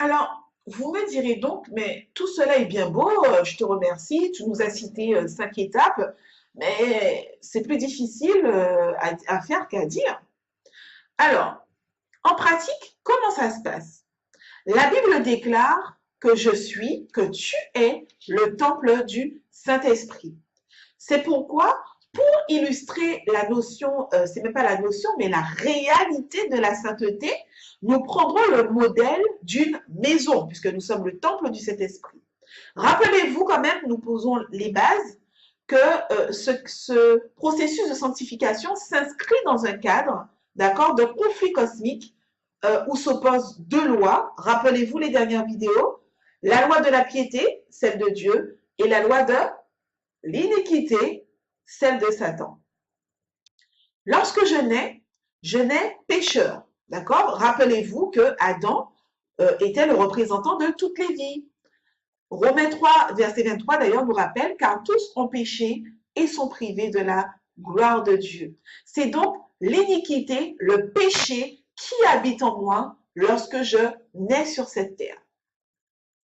Alors, vous me direz donc, mais tout cela est bien beau, je te remercie, tu nous as cité 5 étapes, mais c'est plus difficile à faire qu'à dire. Alors, en pratique, comment ça se passe? La Bible déclare que je suis, que tu es le temple du Saint-Esprit. C'est pourquoi, pour illustrer la notion, c'est même pas la notion, mais la réalité de la sainteté, nous prendrons le modèle d'une maison, puisque nous sommes le temple du Saint-Esprit. Rappelez-vous quand même, nous posons les bases, que ce processus de sanctification s'inscrit dans un cadre, d'accord, de conflit cosmique où s'opposent deux lois. Rappelez-vous les dernières vidéos, la loi de la piété, celle de Dieu, et la loi de l'iniquité, celle de Satan. Lorsque je nais pécheur. D'accord? Rappelez-vous que Adam était le représentant de toutes les vies. Romains 3, verset 23, d'ailleurs, nous rappelle, car tous ont péché et sont privés de la gloire de Dieu. C'est donc l'iniquité, le péché qui habite en moi lorsque je nais sur cette terre.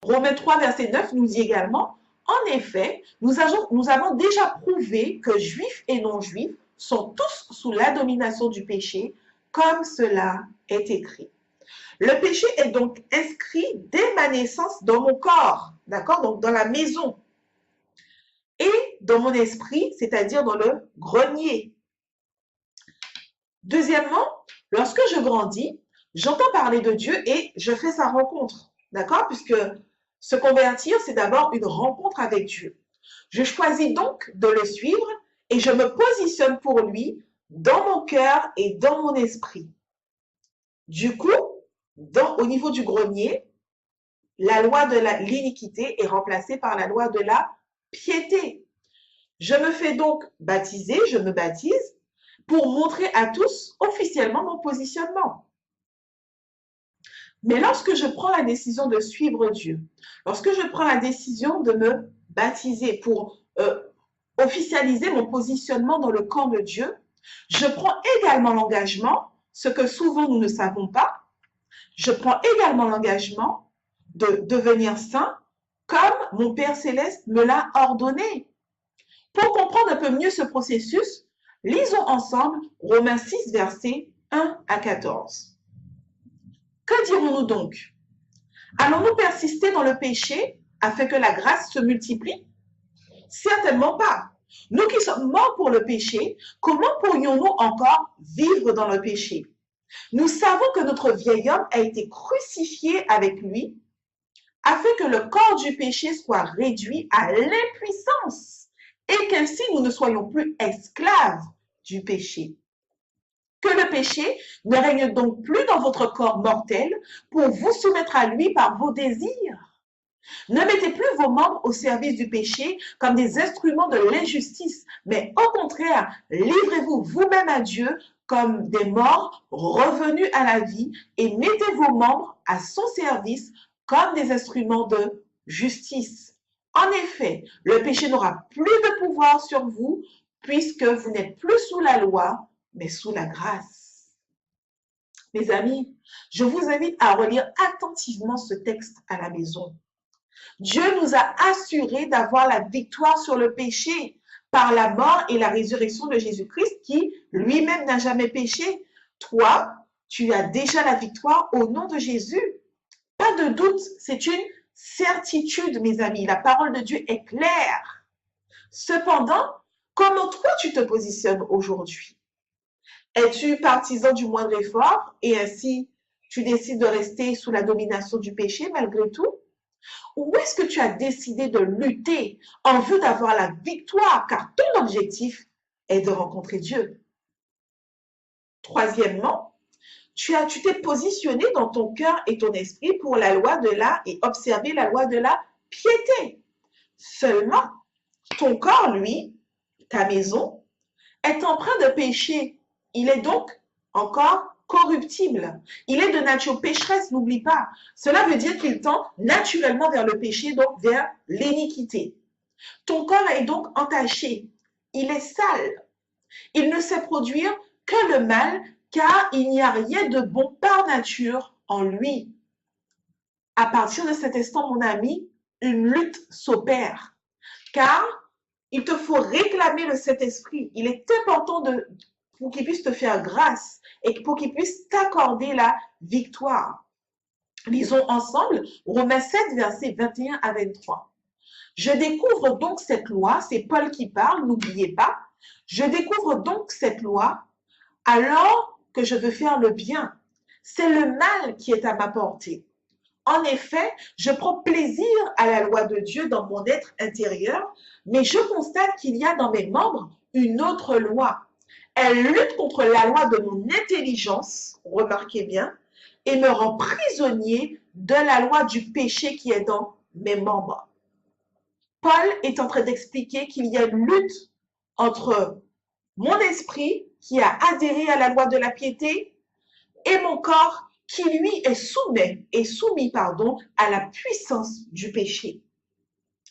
Romains 3, verset 9 nous dit également, en effet, nous avons déjà prouvé que juifs et non-juifs sont tous sous la domination du péché, comme cela est écrit. Le péché est donc inscrit dès ma naissance dans mon corps, d'accord, donc dans la maison, et dans mon esprit, c'est-à-dire dans le grenier. Deuxièmement, lorsque je grandis, j'entends parler de Dieu et je fais sa rencontre, d'accord, puisque se convertir, c'est d'abord une rencontre avec Dieu. Je choisis donc de le suivre et je me positionne pour lui dans mon cœur et dans mon esprit. Du coup, au niveau du grenier, la loi de l'iniquité est remplacée par la loi de la piété. Je me fais donc baptiser, je me baptise pour montrer à tous officiellement mon positionnement. Mais lorsque je prends la décision de suivre Dieu, lorsque je prends la décision de me baptiser pour officialiser mon positionnement dans le camp de Dieu, je prends également l'engagement, ce que souvent nous ne savons pas, je prends également l'engagement de devenir saint comme mon Père céleste me l'a ordonné. Pour comprendre un peu mieux ce processus, lisons ensemble Romains 6, versets 1 à 14. Que dirons-nous donc? Allons-nous persister dans le péché afin que la grâce se multiplie? Certainement pas. Nous qui sommes morts pour le péché, comment pourrions-nous encore vivre dans le péché? Nous savons que notre vieil homme a été crucifié avec lui afin que le corps du péché soit réduit à l'impuissance et qu'ainsi nous ne soyons plus esclaves du péché. Que le péché ne règne donc plus dans votre corps mortel pour vous soumettre à lui par vos désirs. Ne mettez plus vos membres au service du péché comme des instruments de l'injustice, mais au contraire, livrez-vous vous-même à Dieu comme des morts revenus à la vie et mettez vos membres à son service comme des instruments de justice. En effet, le péché n'aura plus de pouvoir sur vous puisque vous n'êtes plus sous la loi, mais sous la grâce. Mes amis, je vous invite à relire attentivement ce texte à la maison. Dieu nous a assuré d'avoir la victoire sur le péché par la mort et la résurrection de Jésus-Christ qui lui-même n'a jamais péché. Toi, tu as déjà la victoire au nom de Jésus. Pas de doute, c'est une certitude, mes amis. La parole de Dieu est claire. Cependant, comment toi tu te positionnes aujourd'hui? Es-tu partisan du moindre effort et ainsi tu décides de rester sous la domination du péché malgré tout? Ou est-ce que tu as décidé de lutter en vue d'avoir la victoire car ton objectif est de rencontrer Dieu? Troisièmement, tu t'es positionné dans ton cœur et ton esprit pour la loi de et observer la loi de la piété. Seulement, ton corps, lui, ta maison, est empreint de péché. Il est donc encore corruptible. Il est de nature pécheresse, n'oublie pas. Cela veut dire qu'il tend naturellement vers le péché, donc vers l'iniquité. Ton corps est donc entaché. Il est sale. Il ne sait produire que le mal, car il n'y a rien de bon par nature en lui. à partir de cet instant, mon ami, une lutte s'opère. Car il te faut réclamer le Saint-Esprit. Il est important pour qu'il puisse te faire grâce et pour qu'il puisse t'accorder la victoire. Lisons ensemble Romains 7, versets 21 à 23. Je découvre donc cette loi, c'est Paul qui parle, n'oubliez pas. Je découvre donc cette loi alors que je veux faire le bien. C'est le mal qui est à ma portée. En effet, je prends plaisir à la loi de Dieu dans mon être intérieur, mais je constate qu'il y a dans mes membres une autre loi. Elle lutte contre la loi de mon intelligence, remarquez bien, et me rend prisonnier de la loi du péché qui est dans mes membres. Paul est en train d'expliquer qu'il y a une lutte entre mon esprit qui a adhéré à la loi de la piété et mon corps qui lui est soumis à la puissance du péché.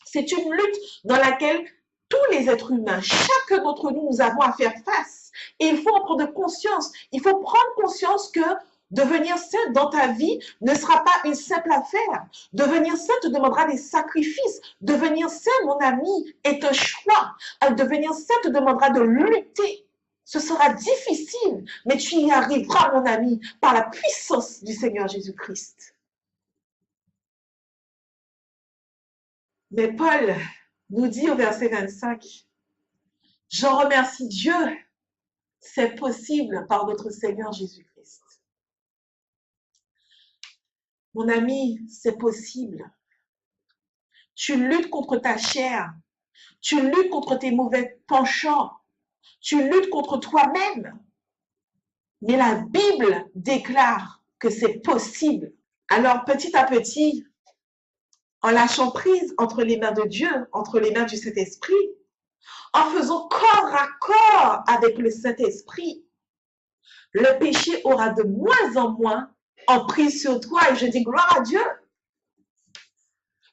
C'est une lutte dans laquelle tous les êtres humains, chacun d'entre nous, nous avons à faire face. Et il faut en prendre conscience. Il faut prendre conscience que devenir saint dans ta vie ne sera pas une simple affaire. Devenir saint te demandera des sacrifices. Devenir saint, mon ami, est un choix. Devenir saint te demandera de lutter. Ce sera difficile, mais tu y arriveras, mon ami, par la puissance du Seigneur Jésus-Christ. Mais Paul nous dit au verset 25, « J'en remercie Dieu, c'est possible par notre Seigneur Jésus-Christ. » Mon ami, c'est possible. Tu luttes contre ta chair, tu luttes contre tes mauvais penchants, tu luttes contre toi-même. Mais la Bible déclare que c'est possible. Alors, petit à petit, en lâchant prise entre les mains de Dieu, entre les mains du Saint-Esprit, en faisant corps à corps avec le Saint-Esprit, le péché aura de moins en moins emprise sur toi. Et je dis gloire à Dieu.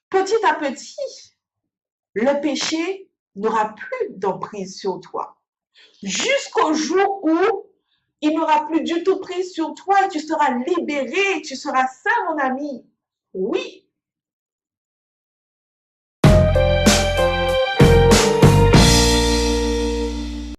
Petit à petit, le péché n'aura plus d'emprise sur toi. Jusqu'au jour où il n'aura plus du tout prise sur toi et tu seras libéré, tu seras saint, mon ami. Oui,